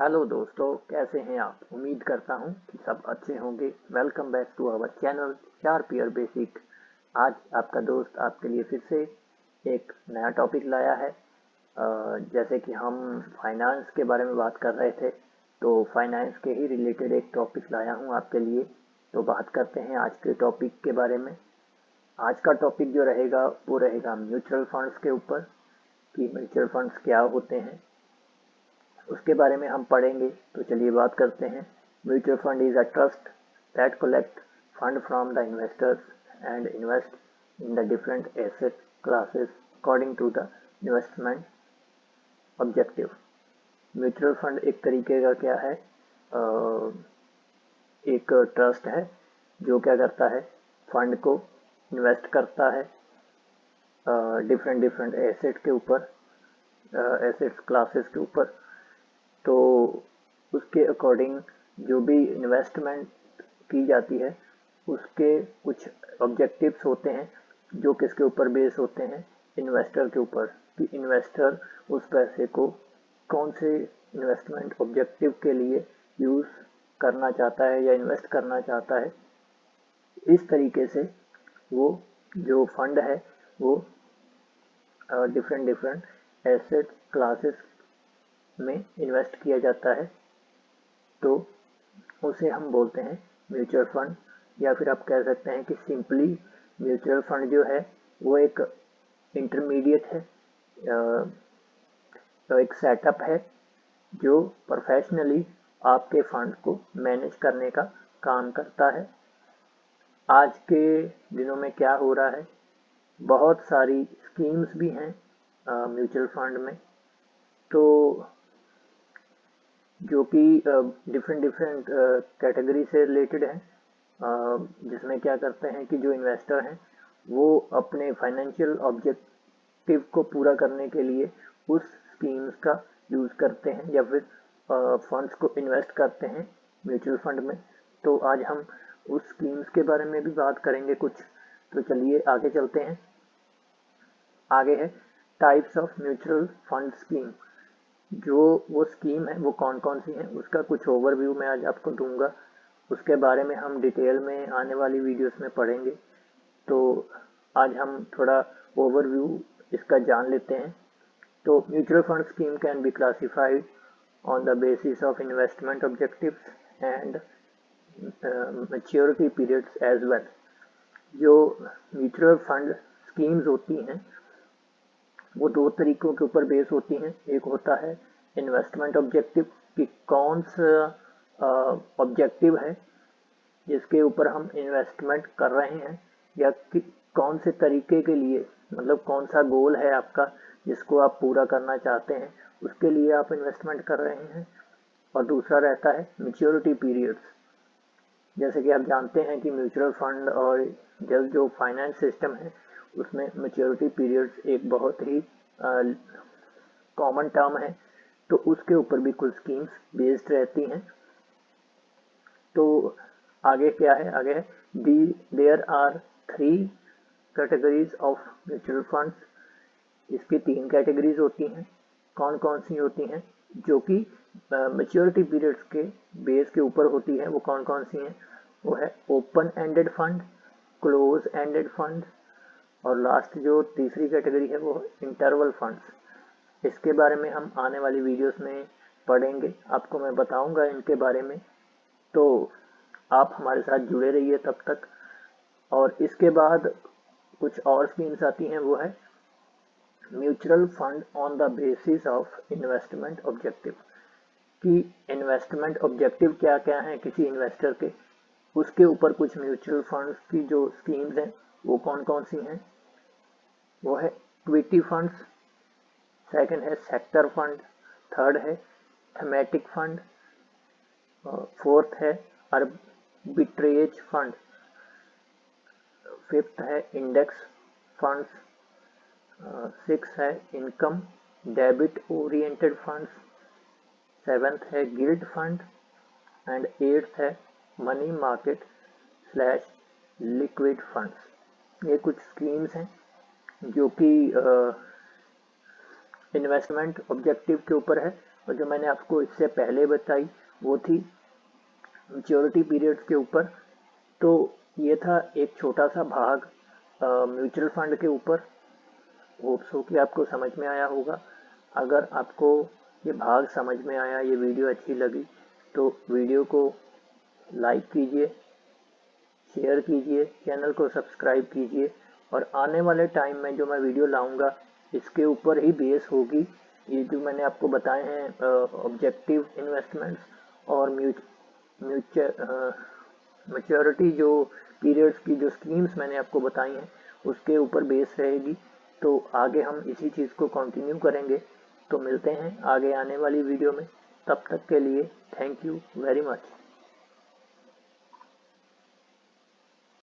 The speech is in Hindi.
हेलो दोस्तों, कैसे हैं आप। उम्मीद करता हूं कि सब अच्छे होंगे। Welcome back to our channel sharp your basic. आज आपका दोस्त आपके लिए फिर से एक नया टॉपिक लाया है। जैसे कि हम फाइनेंस के बारे में बात कर रहे थे, तो फाइनेंस के ही रिलेटेड एक टॉपिक लाया हूं आपके लिए। तो बात करते हैं आज के टॉपिक के बारे में। आज का टॉपिक जो रहेगा वो रहेगा म्यूचुअल फंड्स के ऊपर, कि म्यूचुअल फंड्स क्या होते हैं, उसके बारे में हम पढ़ेंगे। तो चलिए बात करते हैं। Mutual fund is a trust that collect fund from the investors and invest in the different asset classes according to the investment objective. Mutual fund एक तरीके का क्या है, एक ट्रस्ट है जो क्या करता है, फंड को इन्वेस्ट करता है डिफरेंट डिफरेंट एसेट के ऊपर, एसेट्स क्लासेस के ऊपर। तो उसके अकॉर्डिंग जो भी इन्वेस्टमेंट की जाती है उसके कुछ ऑब्जेक्टिव्स होते हैं जो किसके ऊपर बेस होते हैं, इन्वेस्टर के ऊपर, कि इन्वेस्टर उस पैसे को कौन से इन्वेस्टमेंट ऑब्जेक्टिव के लिए यूज़ करना चाहता है या इन्वेस्ट करना चाहता है। इस तरीके से वो जो फंड है वो डिफरेंट डिफरेंट एसेट क्लासेस में इन्वेस्ट किया जाता है। तो उसे हम बोलते हैं म्यूचुअल फंड, या फिर आप कह सकते हैं कि सिंपली म्यूचुअल फंड जो है वो एक इंटरमीडिएट है, तो एक सेटअप है जो प्रोफेशनली आपके फंड को मैनेज करने का काम करता है। आज के दिनों में क्या हो रहा है, बहुत सारी स्कीम्स भी हैं म्यूचुअल फंड में, तो जो कि डिफरेंट डिफरेंट कैटेगरी से रिलेटेड है, जिसमें क्या करते हैं कि जो इन्वेस्टर हैं वो अपने फाइनेंशियल ऑब्जेक्टिव को पूरा करने के लिए उस स्कीम्स का यूज़ करते हैं या फिर फंड्स को इन्वेस्ट करते हैं म्यूचुअल फंड में। तो आज हम उस स्कीम्स के बारे में भी बात करेंगे कुछ। तो चलिए आगे चलते हैं। आगे है types of mutual fund scheme. जो वो स्कीम है वो कौन कौन सी है उसका कुछ ओवरव्यू मैं आज आपको दूंगा। उसके बारे में हम डिटेल में आने वाली वीडियोस में पढ़ेंगे। तो आज हम थोड़ा ओवरव्यू इसका जान लेते हैं। तो mutual fund scheme can be classified on the basis of investment objectives and maturity periods as well. जो म्यूचुअल फंड स्कीम्स होती हैं वो दो तरीकों के ऊपर बेस होती हैं। एक होता है इन्वेस्टमेंट ऑब्जेक्टिव, कि कौन सा ऑब्जेक्टिव है जिसके ऊपर हम इन्वेस्टमेंट कर रहे हैं, या कि कौन से तरीके के लिए, मतलब कौन सा गोल है आपका जिसको आप पूरा करना चाहते हैं, उसके लिए आप इन्वेस्टमेंट कर रहे हैं। और दूसरा रहता है मैच्योरिटी पीरियड्स। जैसे कि आप जानते हैं कि म्यूचुअल फंड और जो फाइनेंस सिस्टम है उसमें मैच्योरिटी पीरियड्स एक बहुत ही कॉमन टर्म है, तो उसके ऊपर भी कुछ स्कीम्स बेस्ड रहती हैं। तो आगे क्या है, आगे है there are 3 categories of mutual funds. इसकी 3 कैटेगरीज होती हैं। कौन कौन सी होती हैं, जो कि मैच्योरिटी पीरियड्स के बेस के ऊपर होती है। वो कौन कौन सी हैं, वो है open ended fund, close ended fund, और लास्ट जो तीसरी कैटेगरी है वो इंटरवल फंड्स। इसके बारे में हम आने वाली वीडियोस में पढ़ेंगे, आपको मैं बताऊंगा इनके बारे में। तो आप हमारे साथ जुड़े रहिए तब तक। और इसके बाद कुछ और स्कीम्स आती हैं, वो है mutual fund on the basis of investment objective. कि इन्वेस्टमेंट ऑब्जेक्टिव क्या क्या हैं किसी इन्वेस्टर के, उसके ऊपर कुछ म्यूचुअल फंड्स की जो स्कीम्स हैं वो कौन कौन सी हैं। वो है इक्विटी फंड्स, सेकंड है सेक्टर फंड, थर्ड है थीमेटिक फंड, फोर्थ है आर्बिट्रेज फंड, फिफ्थ है इंडेक्स फंड्स, सिक्स है income debit oriented funds, seventh है गिल्ड फंड, एंड एट्थ है money market slash liquid funds. ये कुछ स्कीम्स हैं जो कि इन्वेस्टमेंट ऑब्जेक्टिव के ऊपर है और जो मैंने आपको इससे पहले बताई वो थी मैच्योरिटी पीरियड्स के ऊपर। तो ये था एक छोटा सा भाग म्यूचुअल फंड के ऊपर। होप्स हो कि आपको समझ में आया होगा। अगर आपको ये भाग समझ में आया, ये वीडियो अच्छी लगी, तो वीडियो को लाइक कीजिए, शेयर कीजिए, चैनल को सब्सक्राइब कीजिए। और आने वाले टाइम में जो मैं वीडियो लाऊंगा इसके ऊपर ही बेस होगी। ये जो मैंने आपको बताए हैं ऑब्जेक्टिव इन्वेस्टमेंट्स और मैच्योरिटी जो पीरियड्स की जो स्कीम्स मैंने आपको बताई हैं उसके ऊपर बेस रहेगी। तो आगे हम इसी चीज़ को कंटिन्यू करेंगे। तो मिलते हैं आगे आने वाली वीडियो में। तब तक के लिए थैंक यू वेरी मच।